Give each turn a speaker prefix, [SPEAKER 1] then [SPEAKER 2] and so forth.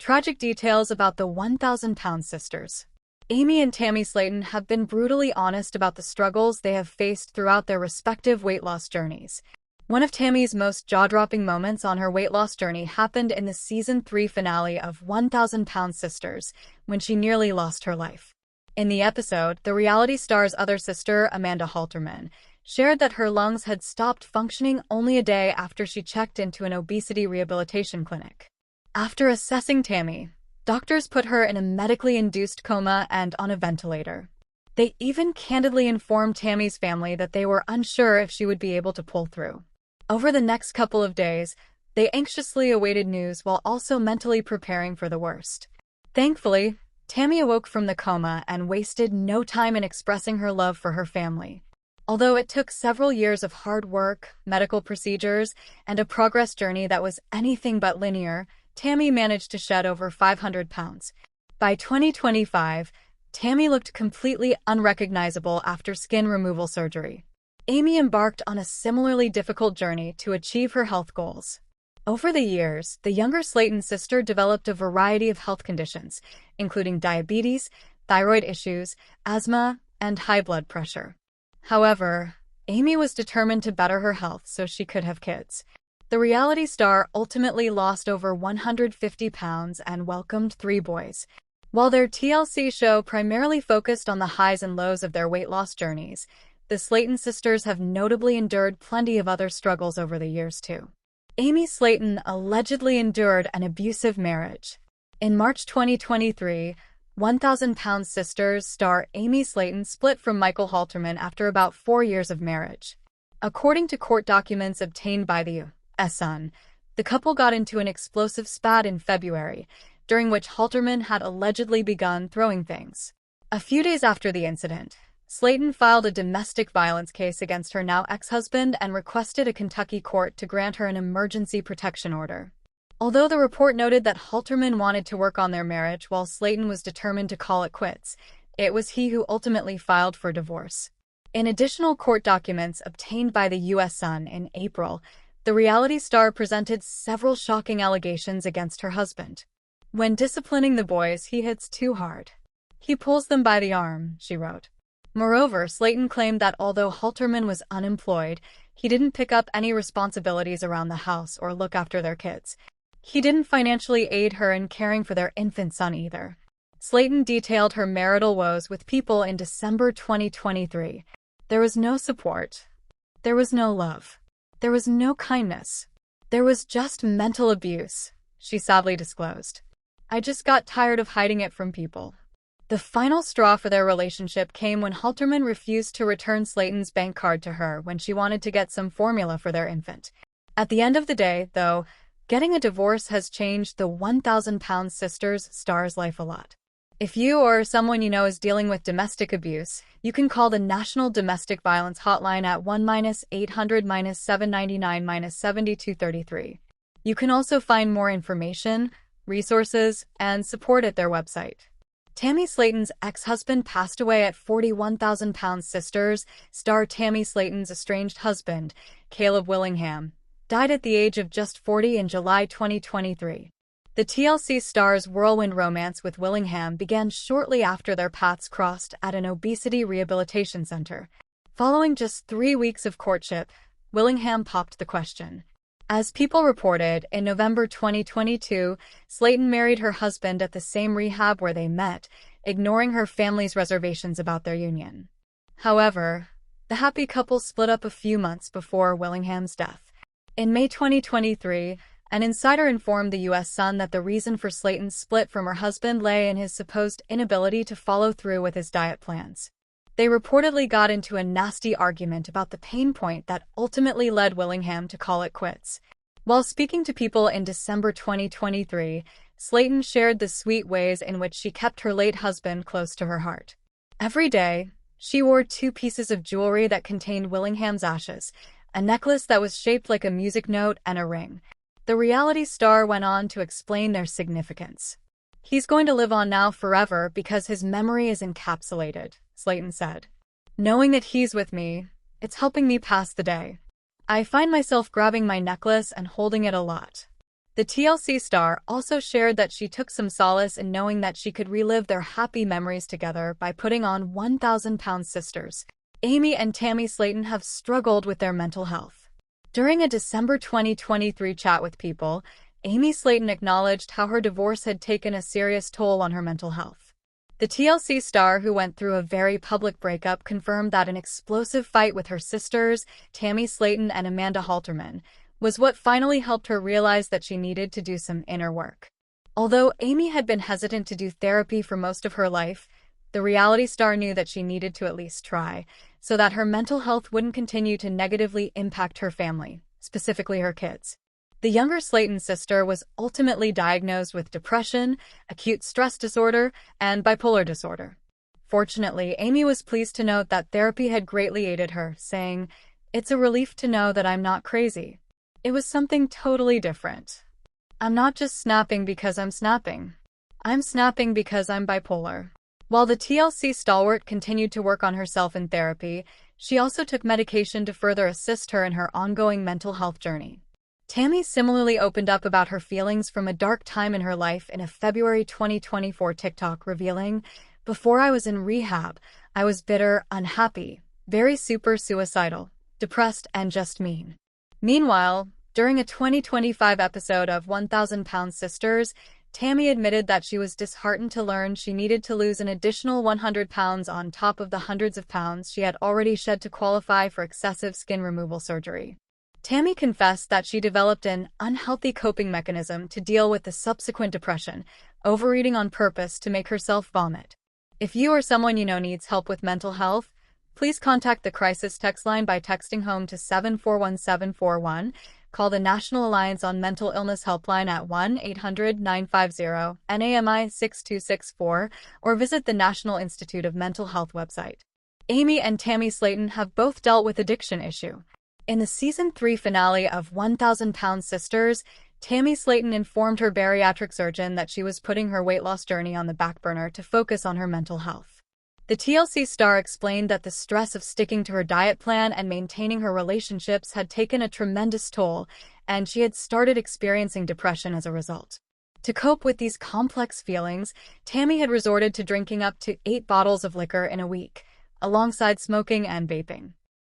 [SPEAKER 1] Tragic details about the 1,000-pound sisters. Amy and Tammy Slayton have been brutally honest about the struggles they have faced throughout their respective weight loss journeys. One of Tammy's most jaw-dropping moments on her weight loss journey happened in the Season 3 finale of 1,000-Pound Sisters, when she nearly lost her life. In the episode, the reality star's other sister, Amanda Halterman, shared that her lungs had stopped functioning only a day after she checked into an obesity rehabilitation clinic. After assessing Tammy, doctors put her in a medically induced coma and on a ventilator. They even candidly informed Tammy's family that they were unsure if she would be able to pull through. Over the next couple of days, they anxiously awaited news while also mentally preparing for the worst. Thankfully, Tammy awoke from the coma and wasted no time in expressing her love for her family. Although it took several years of hard work, medical procedures, and a progress journey that was anything but linear, Tammy managed to shed over 500 pounds. By 2025, Tammy looked completely unrecognizable after skin removal surgery. Amy embarked on a similarly difficult journey to achieve her health goals. Over the years, the younger Slayton sister developed a variety of health conditions, including diabetes, thyroid issues, asthma, and high blood pressure. However, Amy was determined to better her health so she could have kids. The reality star ultimately lost over 150 pounds and welcomed 3 boys. While their TLC show primarily focused on the highs and lows of their weight loss journeys, the Slayton sisters have notably endured plenty of other struggles over the years too. Amy Slayton allegedly endured an abusive marriage. In March 2023, 1,000-Pound Sisters star Amy Slayton split from Michael Halterman after about 4 years of marriage. According to court documents obtained by the Sun, the couple got into an explosive spat in February, during which Halterman had allegedly begun throwing things. A few days after the incident, Slayton filed a domestic violence case against her now ex-husband and requested a Kentucky court to grant her an emergency protection order. Although the report noted that Halterman wanted to work on their marriage while Slayton was determined to call it quits, it was he who ultimately filed for divorce. In additional court documents obtained by the U.S. Sun in April, the reality star presented several shocking allegations against her husband. When disciplining the boys, he hits too hard. He pulls them by the arm, she wrote. Moreover, Slayton claimed that although Halterman was unemployed, he didn't pick up any responsibilities around the house or look after their kids. He didn't financially aid her in caring for their infant son either. Slayton detailed her marital woes with People in December 2023. There was no support. There was no love. There was no kindness. There was just mental abuse, she sadly disclosed. I just got tired of hiding it from people. The final straw for their relationship came when Halterman refused to return Slayton's bank card to her when she wanted to get some formula for their infant. At the end of the day, though, getting a divorce has changed the 1,000-Pound Sisters star's life a lot. If you or someone you know is dealing with domestic abuse, you can call the National Domestic Violence Hotline at 1-800-799-7233. You can also find more information, resources, and support at their website. Tammy Slayton's ex-husband passed away at 40. 1,000-Pound Sisters star Tammy Slayton's estranged husband, Caleb Willingham, died at the age of just 40 in July 2023. The TLC star's whirlwind romance with Willingham began shortly after their paths crossed at an obesity rehabilitation center. Following just 3 weeks of courtship, Willingham popped the question. As People reported, in November 2022, Slayton married her husband at the same rehab where they met, ignoring her family's reservations about their union. However, the happy couple split up a few months before Willingham's death. In May 2023, an insider informed the U.S. Sun that the reason for Slayton's split from her husband lay in his supposed inability to follow through with his diet plans. They reportedly got into a nasty argument about the pain point that ultimately led Willingham to call it quits. While speaking to People in December 2023, Slayton shared the sweet ways in which she kept her late husband close to her heart. Every day, she wore 2 pieces of jewelry that contained Willingham's ashes, a necklace that was shaped like a music note and a ring. The reality star went on to explain their significance. He's going to live on now forever because his memory is encapsulated, Slayton said. Knowing that he's with me, it's helping me pass the day. I find myself grabbing my necklace and holding it a lot. The TLC star also shared that she took some solace in knowing that she could relive their happy memories together by putting on 1,000-pound sisters. Amy and Tammy Slayton have struggled with their mental health. During a December 2023 chat with People, Amy Slayton acknowledged how her divorce had taken a serious toll on her mental health. The TLC star, who went through a very public breakup, confirmed that an explosive fight with her sisters, Tammy Slayton and Amanda Halterman, was what finally helped her realize that she needed to do some inner work. Although Amy had been hesitant to do therapy for most of her life, the reality star knew that she needed to at least try, so that her mental health wouldn't continue to negatively impact her family, specifically her kids. The younger Slayton sister was ultimately diagnosed with depression, acute stress disorder, and bipolar disorder. Fortunately, Amy was pleased to note that therapy had greatly aided her, saying, "It's a relief to know that I'm not crazy. It was something totally different. I'm not just snapping because I'm snapping. I'm snapping because I'm bipolar." While the TLC stalwart continued to work on herself in therapy, she also took medication to further assist her in her ongoing mental health journey. Tammy similarly opened up about her feelings from a dark time in her life in a February 2024 TikTok, revealing, "Before I was in rehab, I was bitter, unhappy, very super suicidal, depressed, and just mean." Meanwhile, during a 2025 episode of 1,000-Pound Sisters, Tammy admitted that she was disheartened to learn she needed to lose an additional 100 pounds on top of the hundreds of pounds she had already shed to qualify for excessive skin removal surgery. Tammy confessed that she developed an unhealthy coping mechanism to deal with the subsequent depression, overeating on purpose to make herself vomit. If you or someone you know needs help with mental health, please contact the crisis text line by texting HOME to 741741, call the National Alliance on Mental Illness helpline at 1-800-950-NAMI-6264, or visit the National Institute of Mental Health website. Amy and Tammy Slayton have both dealt with addiction issue. In the Season 3 finale of 1,000-Pound Sisters, Tammy Slayton informed her bariatric surgeon that she was putting her weight loss journey on the back burner to focus on her mental health. The TLC star explained that the stress of sticking to her diet plan and maintaining her relationships had taken a tremendous toll, and she had started experiencing depression as a result. To cope with these complex feelings, Tammy had resorted to drinking up to 8 bottles of liquor in a week, alongside smoking and vaping.